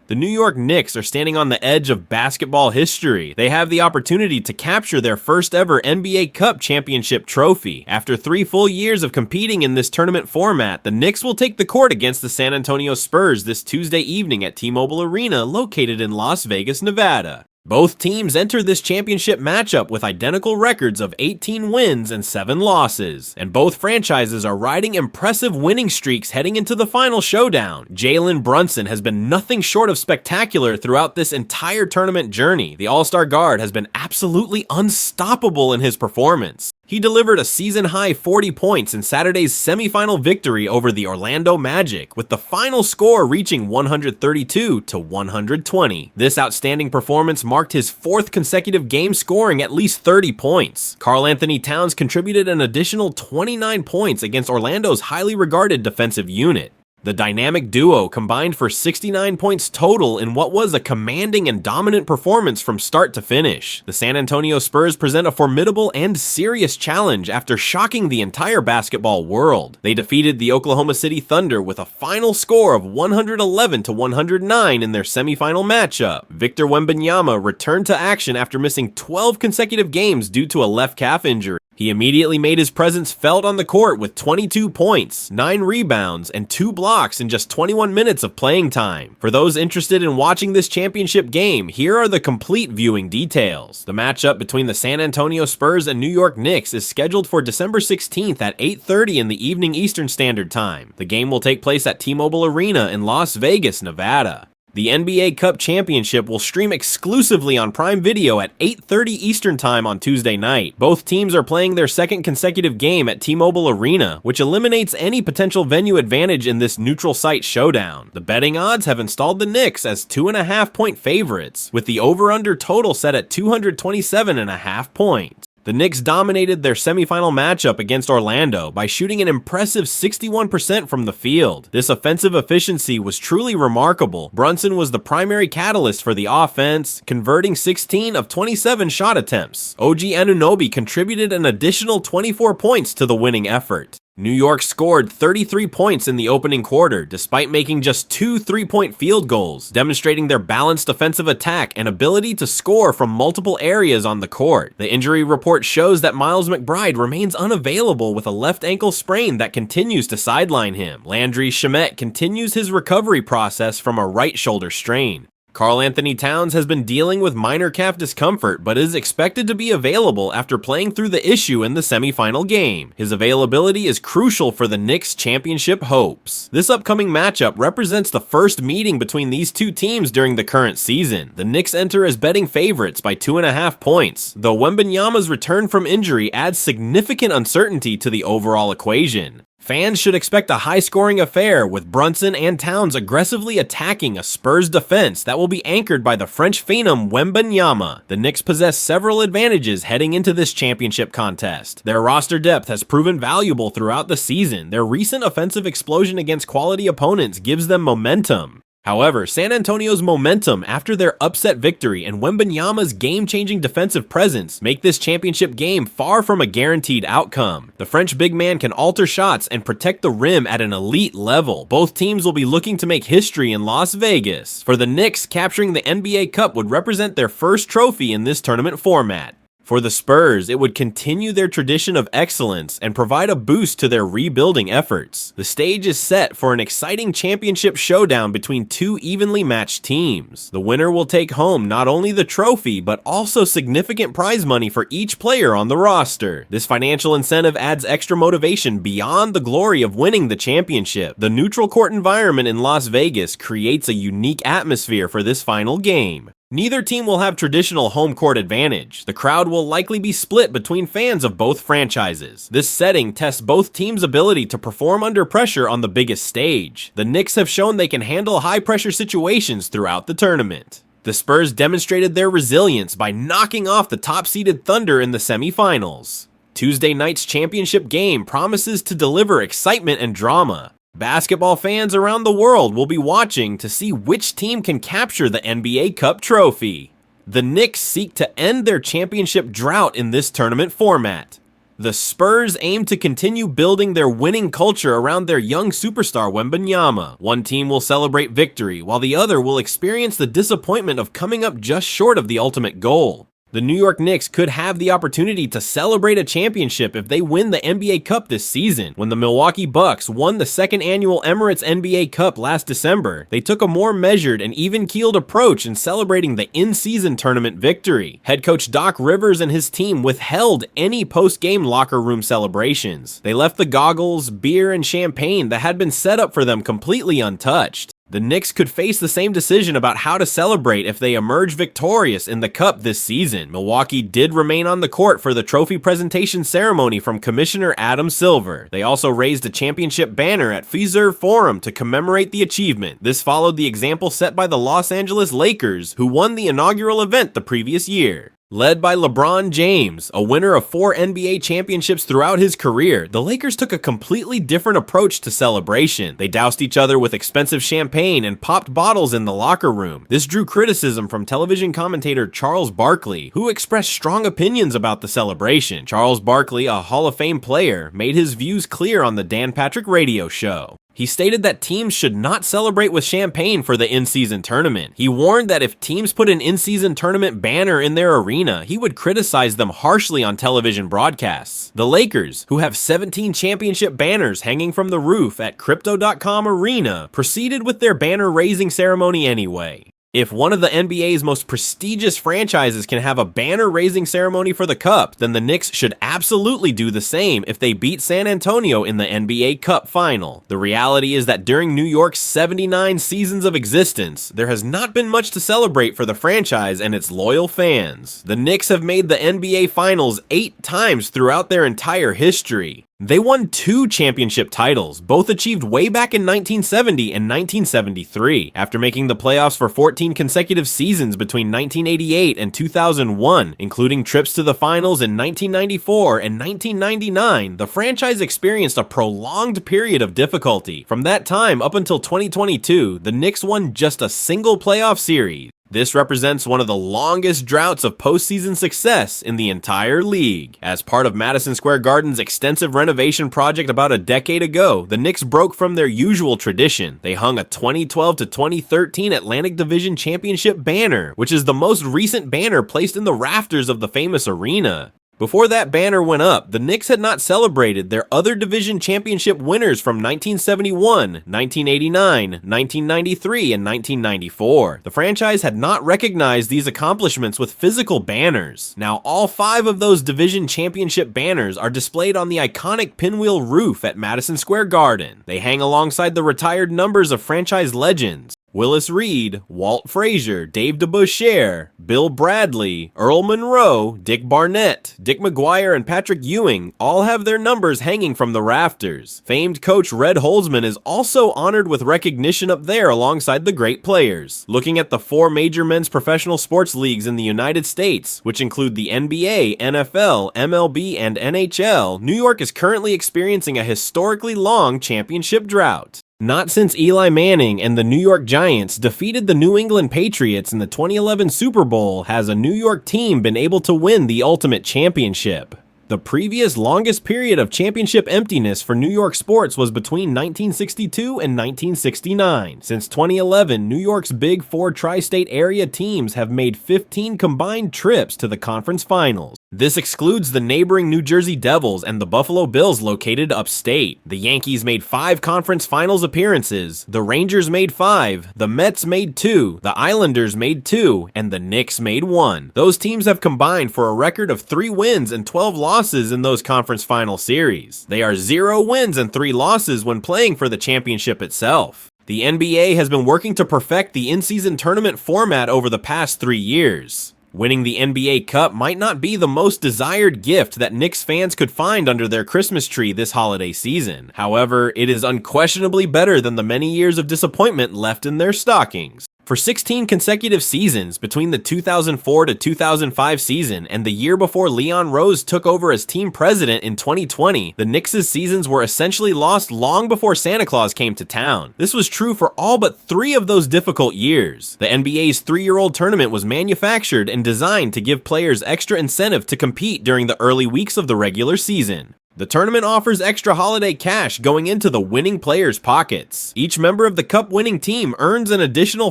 The New York Knicks are standing on the edge of basketball history. They have the opportunity to capture their first ever NBA Cup championship trophy. After 3 full years of competing in this tournament format, the Knicks will take the court against the San Antonio Spurs this Tuesday evening at T-Mobile Arena, located in Las Vegas, Nevada. Both teams enter this championship matchup with identical records of 18 wins and 7 losses, and both franchises are riding impressive winning streaks heading into the final showdown. Jalen Brunson has been nothing short of spectacular throughout this entire tournament journey. The All-Star guard has been absolutely unstoppable in his performance. He delivered a season-high 40 points in Saturday's semifinal victory over the Orlando Magic, with the final score reaching 132-120. This outstanding performance marked his 4th consecutive game scoring at least 30 points. Karl-Anthony Towns contributed an additional 29 points against Orlando's highly regarded defensive unit. The dynamic duo combined for 69 points total in what was a commanding and dominant performance from start to finish. The San Antonio Spurs present a formidable and serious challenge after shocking the entire basketball world. They defeated the Oklahoma City Thunder with a final score of 111-109 in their semifinal matchup. Victor Wembanyama returned to action after missing 12 consecutive games due to a left calf injury. He immediately made his presence felt on the court with 22 points, 9 rebounds, and 2 blocks in just 21 minutes of playing time. For those interested in watching this championship game, here are the complete viewing details. The matchup between the San Antonio Spurs and New York Knicks is scheduled for December 16th at 8:30 in the evening Eastern Standard Time. The game will take place at T-Mobile Arena in Las Vegas, Nevada. The NBA Cup Championship will stream exclusively on Prime Video at 8:30 Eastern Time on Tuesday night. Both teams are playing their 2nd consecutive game at T-Mobile Arena, which eliminates any potential venue advantage in this neutral site showdown. The betting odds have installed the Knicks as 2.5-point favorites, with the over-under total set at 227.5 points. The Knicks dominated their semifinal matchup against Orlando by shooting an impressive 61% from the field. This offensive efficiency was truly remarkable. Brunson was the primary catalyst for the offense, converting 16 of 27 shot attempts. OG Anunoby contributed an additional 24 points to the winning effort. New York scored 33 points in the opening quarter, despite making just 2 3-point field goals, demonstrating their balanced offensive attack and ability to score from multiple areas on the court. The injury report shows that Miles McBride remains unavailable with a left ankle sprain that continues to sideline him. Landry Shamet continues his recovery process from a right shoulder strain. Karl-Anthony Towns has been dealing with minor calf discomfort, but is expected to be available after playing through the issue in the semifinal game. His availability is crucial for the Knicks' championship hopes. This upcoming matchup represents the first meeting between these two teams during the current season. The Knicks enter as betting favorites by 2.5 points, though Wembanyama's return from injury adds significant uncertainty to the overall equation. Fans should expect a high-scoring affair, with Brunson and Towns aggressively attacking a Spurs defense that will be anchored by the French phenom Wembanyama. The Knicks possess several advantages heading into this championship contest. Their roster depth has proven valuable throughout the season. Their recent offensive explosion against quality opponents gives them momentum. However, San Antonio's momentum after their upset victory and Wembanyama's game-changing defensive presence make this championship game far from a guaranteed outcome. The French big man can alter shots and protect the rim at an elite level. Both teams will be looking to make history in Las Vegas. For the Knicks, capturing the NBA Cup would represent their first trophy in this tournament format. For the Spurs, it would continue their tradition of excellence and provide a boost to their rebuilding efforts. The stage is set for an exciting championship showdown between two evenly matched teams. The winner will take home not only the trophy, but also significant prize money for each player on the roster. This financial incentive adds extra motivation beyond the glory of winning the championship. The neutral court environment in Las Vegas creates a unique atmosphere for this final game. Neither team will have traditional home court advantage. The crowd will likely be split between fans of both franchises. This setting tests both teams' ability to perform under pressure on the biggest stage. The Knicks have shown they can handle high-pressure situations throughout the tournament. The Spurs demonstrated their resilience by knocking off the top-seeded Thunder in the semifinals. Tuesday night's championship game promises to deliver excitement and drama. Basketball fans around the world will be watching to see which team can capture the NBA Cup trophy. The Knicks seek to end their championship drought in this tournament format. The Spurs aim to continue building their winning culture around their young superstar Wembanyama. One team will celebrate victory, while the other will experience the disappointment of coming up just short of the ultimate goal. The New York Knicks could have the opportunity to celebrate a championship if they win the NBA Cup this season. When the Milwaukee Bucks won the second annual Emirates NBA Cup last December, they took a more measured and even-keeled approach in celebrating the in-season tournament victory. Head coach Doc Rivers and his team withheld any post-game locker room celebrations. They left the goggles, beer, and champagne that had been set up for them completely untouched. The Knicks could face the same decision about how to celebrate if they emerge victorious in the Cup this season. Milwaukee did remain on the court for the trophy presentation ceremony from Commissioner Adam Silver. They also raised a championship banner at Fiserv Forum to commemorate the achievement. This followed the example set by the Los Angeles Lakers, who won the inaugural event the previous year. Led by LeBron James, a winner of 4 NBA championships throughout his career, the Lakers took a completely different approach to celebration. They doused each other with expensive champagne and popped bottles in the locker room. This drew criticism from television commentator Charles Barkley, who expressed strong opinions about the celebration. Charles Barkley, a Hall of Fame player, made his views clear on the Dan Patrick Radio Show. He stated that teams should not celebrate with champagne for the in-season tournament. He warned that if teams put an in-season tournament banner in their arena, he would criticize them harshly on television broadcasts. The Lakers, who have 17 championship banners hanging from the roof at Crypto.com Arena, proceeded with their banner-raising ceremony anyway. If one of the NBA's most prestigious franchises can have a banner-raising ceremony for the Cup, then the Knicks should absolutely do the same if they beat San Antonio in the NBA Cup final. The reality is that during New York's 79 seasons of existence, there has not been much to celebrate for the franchise and its loyal fans. The Knicks have made the NBA Finals 8 times throughout their entire history. They won 2 championship titles, both achieved way back in 1970 and 1973, after making the playoffs for 14 consecutive seasons between 1988 and 2001, including trips to the finals in 1994 and 1999. The franchise experienced a prolonged period of difficulty. From that time up until 2022, the Knicks won just a single playoff series. This represents one of the longest droughts of postseason success in the entire league. As part of Madison Square Garden's extensive renovation project about a decade ago, the Knicks broke from their usual tradition. They hung a 2012 to 2013 Atlantic Division Championship banner, which is the most recent banner placed in the rafters of the famous arena. Before that banner went up, the Knicks had not celebrated their other division championship winners from 1971, 1989, 1993, and 1994. The franchise had not recognized these accomplishments with physical banners. Now, all 5 of those division championship banners are displayed on the iconic pinwheel roof at Madison Square Garden. They hang alongside the retired numbers of franchise legends. Willis Reed, Walt Frazier, Dave DeBusschere, Bill Bradley, Earl Monroe, Dick Barnett, Dick McGuire, and Patrick Ewing all have their numbers hanging from the rafters. Famed coach Red Holzman is also honored with recognition up there alongside the great players. Looking at the 4 major men's professional sports leagues in the United States, which include the NBA, NFL, MLB, and NHL, New York is currently experiencing a historically long championship drought. Not since Eli Manning and the New York Giants defeated the New England Patriots in the 2011 Super Bowl has a New York team been able to win the ultimate championship. The previous longest period of championship emptiness for New York sports was between 1962 and 1969. Since 2011, New York's Big 4 tri-state area teams have made 15 combined trips to the conference finals. This excludes the neighboring New Jersey Devils and the Buffalo Bills located upstate. The Yankees made 5 conference finals appearances, the Rangers made 5, the Mets made 2, the Islanders made 2, and the Knicks made 1. Those teams have combined for a record of 3 wins and 12 losses in those conference final series. They are 0 wins and 3 losses when playing for the championship itself. The NBA has been working to perfect the in-season tournament format over the past 3 years. Winning the NBA Cup might not be the most desired gift that Knicks fans could find under their Christmas tree this holiday season. However, it is unquestionably better than the many years of disappointment left in their stockings. For 16 consecutive seasons between the 2004 to 2005 season and the year before Leon Rose took over as team president in 2020, the Knicks' seasons were essentially lost long before Santa Claus came to town. This was true for all but 3 of those difficult years. The NBA's 3-year-old tournament was manufactured and designed to give players extra incentive to compete during the early weeks of the regular season. The tournament offers extra holiday cash going into the winning players' pockets. Each member of the cup-winning team earns an additional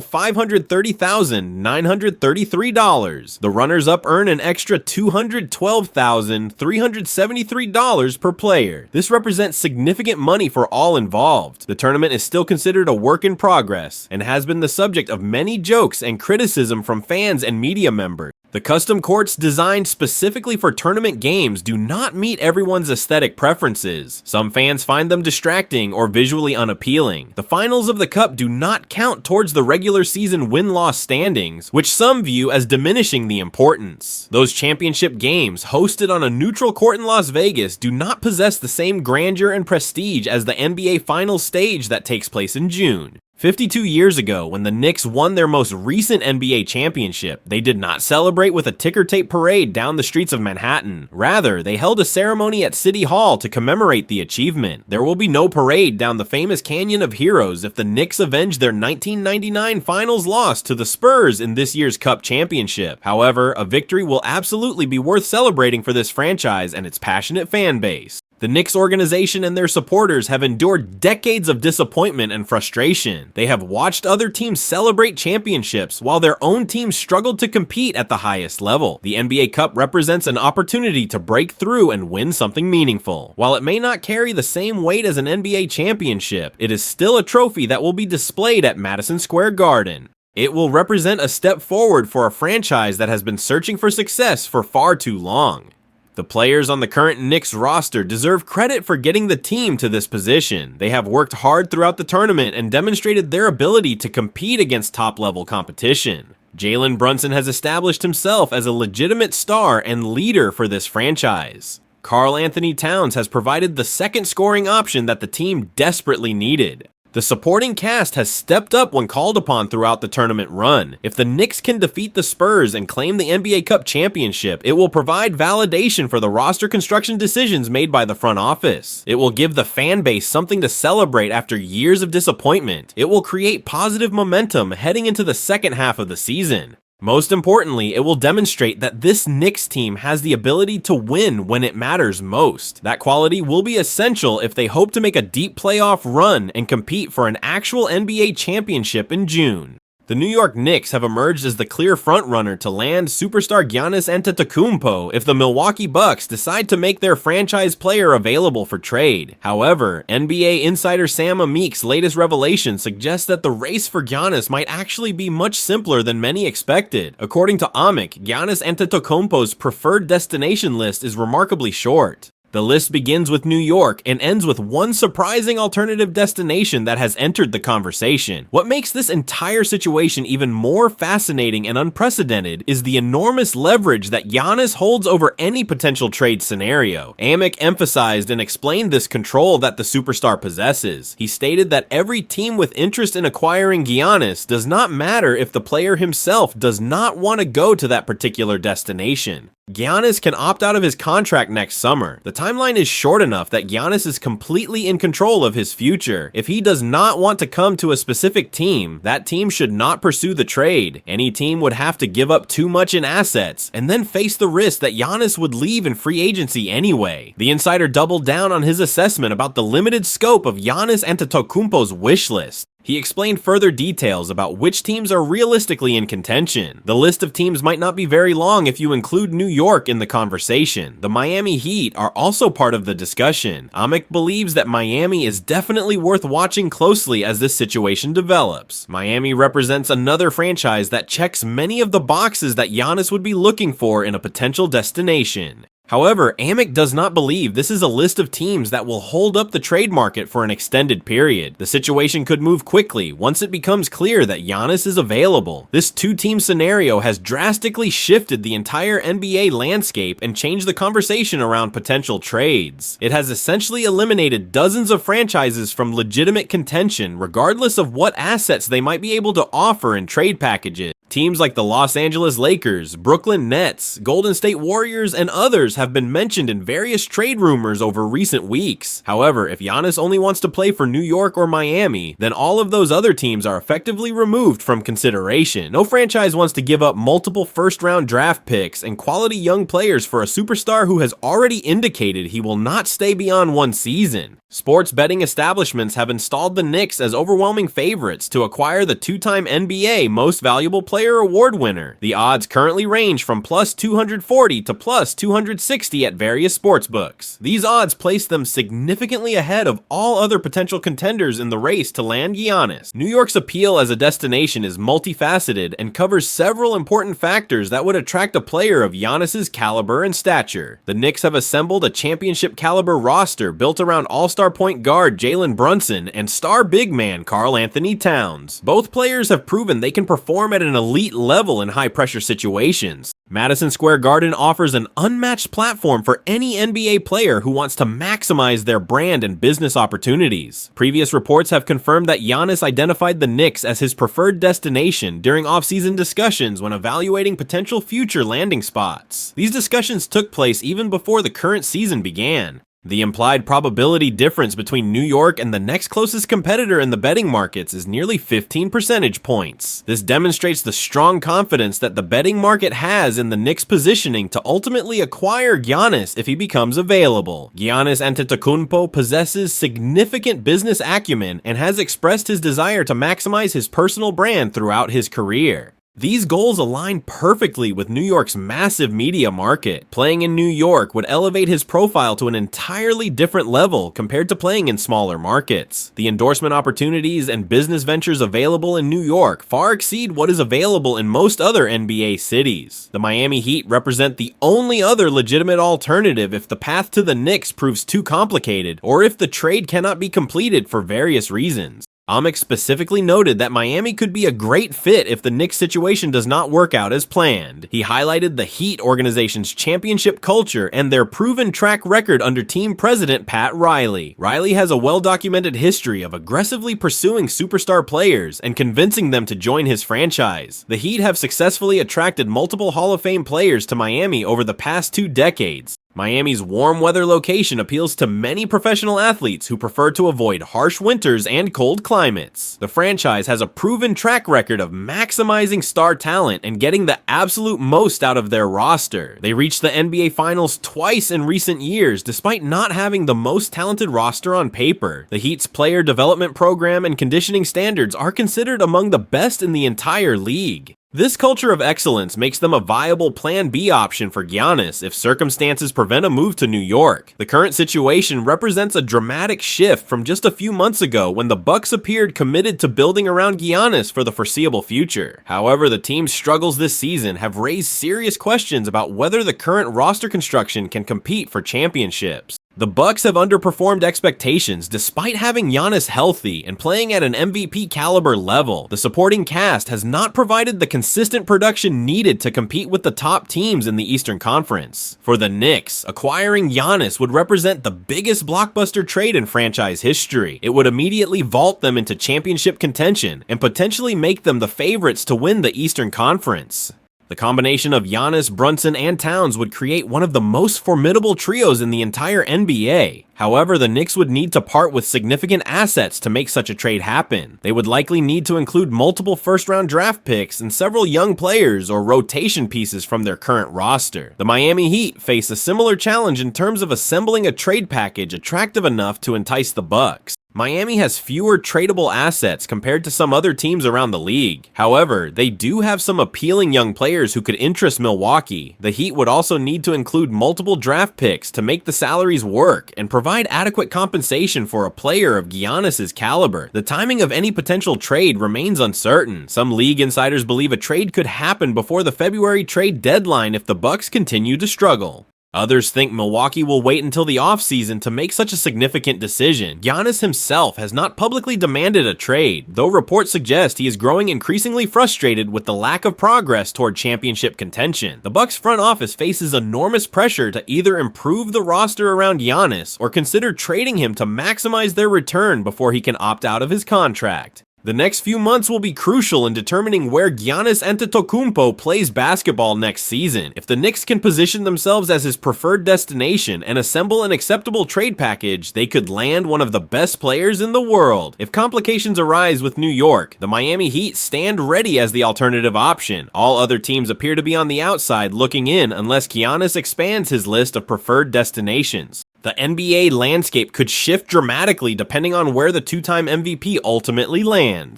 $530,933. The runners-up earn an extra $212,373 per player. This represents significant money for all involved. The tournament is still considered a work in progress and has been the subject of many jokes and criticism from fans and media members. The custom courts designed specifically for tournament games do not meet everyone's aesthetic preferences. Some fans find them distracting or visually unappealing. The finals of the Cup do not count towards the regular season win-loss standings, which some view as diminishing the importance. Those championship games, hosted on a neutral court in Las Vegas, do not possess the same grandeur and prestige as the NBA Finals stage that takes place in June. 52 years ago, when the Knicks won their most recent NBA championship, they did not celebrate with a ticker tape parade down the streets of Manhattan. Rather, they held a ceremony at City Hall to commemorate the achievement. There will be no parade down the famous Canyon of Heroes if the Knicks avenge their 1999 finals loss to the Spurs in this year's Cup championship. However, a victory will absolutely be worth celebrating for this franchise and its passionate fan base. The Knicks organization and their supporters have endured decades of disappointment and frustration. They have watched other teams celebrate championships while their own teams struggled to compete at the highest level. The NBA Cup represents an opportunity to break through and win something meaningful. While it may not carry the same weight as an NBA championship, it is still a trophy that will be displayed at Madison Square Garden. It will represent a step forward for a franchise that has been searching for success for far too long. The players on the current Knicks roster deserve credit for getting the team to this position. They have worked hard throughout the tournament and demonstrated their ability to compete against top-level competition. Jalen Brunson has established himself as a legitimate star and leader for this franchise. Karl Anthony Towns has provided the second scoring option that the team desperately needed. The supporting cast has stepped up when called upon throughout the tournament run. If the Knicks can defeat the Spurs and claim the NBA Cup championship, it will provide validation for the roster construction decisions made by the front office. It will give the fan base something to celebrate after years of disappointment. It will create positive momentum heading into the second half of the season. Most importantly, it will demonstrate that this Knicks team has the ability to win when it matters most. That quality will be essential if they hope to make a deep playoff run and compete for an actual NBA championship in June. The New York Knicks have emerged as the clear frontrunner to land superstar Giannis Antetokounmpo if the Milwaukee Bucks decide to make their franchise player available for trade. However, NBA insider Sam Amik's latest revelation suggests that the race for Giannis might actually be much simpler than many expected. According to Amik, Giannis Antetokounmpo's preferred destination list is remarkably short. The list begins with New York and ends with one surprising alternative destination that has entered the conversation. What makes this entire situation even more fascinating and unprecedented is the enormous leverage that Giannis holds over any potential trade scenario. Amick emphasized and explained this control that the superstar possesses. He stated that every team with interest in acquiring Giannis does not matter if the player himself does not want to go to that particular destination. Giannis can opt out of his contract next summer. The timeline is short enough that Giannis is completely in control of his future. If he does not want to come to a specific team, that team should not pursue the trade. Any team would have to give up too much in assets and then face the risk that Giannis would leave in free agency anyway. The insider doubled down on his assessment about the limited scope of Giannis Antetokounmpo's wish list. He explained further details about which teams are realistically in contention. The list of teams might not be very long if you include New York in the conversation. The Miami Heat are also part of the discussion. Amick believes that Miami is definitely worth watching closely as this situation develops. Miami represents another franchise that checks many of the boxes that Giannis would be looking for in a potential destination. However, Amick does not believe this is a list of teams that will hold up the trade market for an extended period. The situation could move quickly once it becomes clear that Giannis is available. This two-team scenario has drastically shifted the entire NBA landscape and changed the conversation around potential trades. It has essentially eliminated dozens of franchises from legitimate contention, regardless of what assets they might be able to offer in trade packages. Teams like the Los Angeles Lakers, Brooklyn Nets, Golden State Warriors, and others have been mentioned in various trade rumors over recent weeks. However, if Giannis only wants to play for New York or Miami, then all of those other teams are effectively removed from consideration. No franchise wants to give up multiple first-round draft picks and quality young players for a superstar who has already indicated he will not stay beyond one season. Sports betting establishments have installed the Knicks as overwhelming favorites to acquire the two-time NBA Most Valuable Player Award winner. The odds currently range from plus 240 to plus 260 at various sportsbooks. These odds place them significantly ahead of all other potential contenders in the race to land Giannis. New York's appeal as a destination is multifaceted and covers several important factors that would attract a player of Giannis's caliber and stature. The Knicks have assembled a championship-caliber roster built around all-star point guard Jalen Brunson and star big man Karl Anthony Towns. Both players have proven they can perform at an elite level in high-pressure situations. Madison Square Garden offers an unmatched platform for any NBA player who wants to maximize their brand and business opportunities. Previous reports have confirmed that Giannis identified the Knicks as his preferred destination during off-season discussions when evaluating potential future landing spots. These discussions took place even before the current season began. The implied probability difference between New York and the next closest competitor in the betting markets is nearly 15 percentage points. This demonstrates the strong confidence that the betting market has in the Knicks' positioning to ultimately acquire Giannis if he becomes available. Giannis Antetokounmpo possesses significant business acumen and has expressed his desire to maximize his personal brand throughout his career. These goals align perfectly with New York's massive media market. Playing in New York would elevate his profile to an entirely different level compared to playing in smaller markets. The endorsement opportunities and business ventures available in New York far exceed what is available in most other NBA cities. The Miami Heat represent the only other legitimate alternative if the path to the Knicks proves too complicated or if the trade cannot be completed for various reasons. Amick specifically noted that Miami could be a great fit if the Knicks situation does not work out as planned. He highlighted the Heat organization's championship culture and their proven track record under team president Pat Riley. Riley has a well-documented history of aggressively pursuing superstar players and convincing them to join his franchise. The Heat have successfully attracted multiple Hall of Fame players to Miami over the past 2 decades. Miami's warm weather location appeals to many professional athletes who prefer to avoid harsh winters and cold climates. The franchise has a proven track record of maximizing star talent and getting the absolute most out of their roster. They reached the NBA Finals twice in recent years despite not having the most talented roster on paper. The Heat's player development program and conditioning standards are considered among the best in the entire league. This culture of excellence makes them a viable Plan B option for Giannis if circumstances prevent a move to New York. The current situation represents a dramatic shift from just a few months ago when the Bucks appeared committed to building around Giannis for the foreseeable future. However, the team's struggles this season have raised serious questions about whether the current roster construction can compete for championships. The Bucks have underperformed expectations despite having Giannis healthy and playing at an MVP caliber level. The supporting cast has not provided the consistent production needed to compete with the top teams in the Eastern Conference. For the Knicks, acquiring Giannis would represent the biggest blockbuster trade in franchise history. It would immediately vault them into championship contention and potentially make them the favorites to win the Eastern Conference. The combination of Giannis, Brunson, and Towns would create one of the most formidable trios in the entire NBA. However, the Knicks would need to part with significant assets to make such a trade happen. They would likely need to include multiple first-round draft picks and several young players or rotation pieces from their current roster. The Miami Heat face a similar challenge in terms of assembling a trade package attractive enough to entice the Bucks. Miami has fewer tradable assets compared to some other teams around the league. However, they do have some appealing young players who could interest Milwaukee. The Heat would also need to include multiple draft picks to make the salaries work and provide adequate compensation for a player of Giannis's caliber. The timing of any potential trade remains uncertain. Some league insiders believe a trade could happen before the February trade deadline if the Bucks continue to struggle. Others think Milwaukee will wait until the offseason to make such a significant decision. Giannis himself has not publicly demanded a trade, though reports suggest he is growing increasingly frustrated with the lack of progress toward championship contention. The Bucks front office faces enormous pressure to either improve the roster around Giannis or consider trading him to maximize their return before he can opt out of his contract. The next few months will be crucial in determining where Giannis Antetokounmpo plays basketball next season. If the Knicks can position themselves as his preferred destination and assemble an acceptable trade package, they could land one of the best players in the world. If complications arise with New York, the Miami Heat stand ready as the alternative option. All other teams appear to be on the outside looking in unless Giannis expands his list of preferred destinations. The NBA landscape could shift dramatically depending on where the two-time MVP ultimately lands.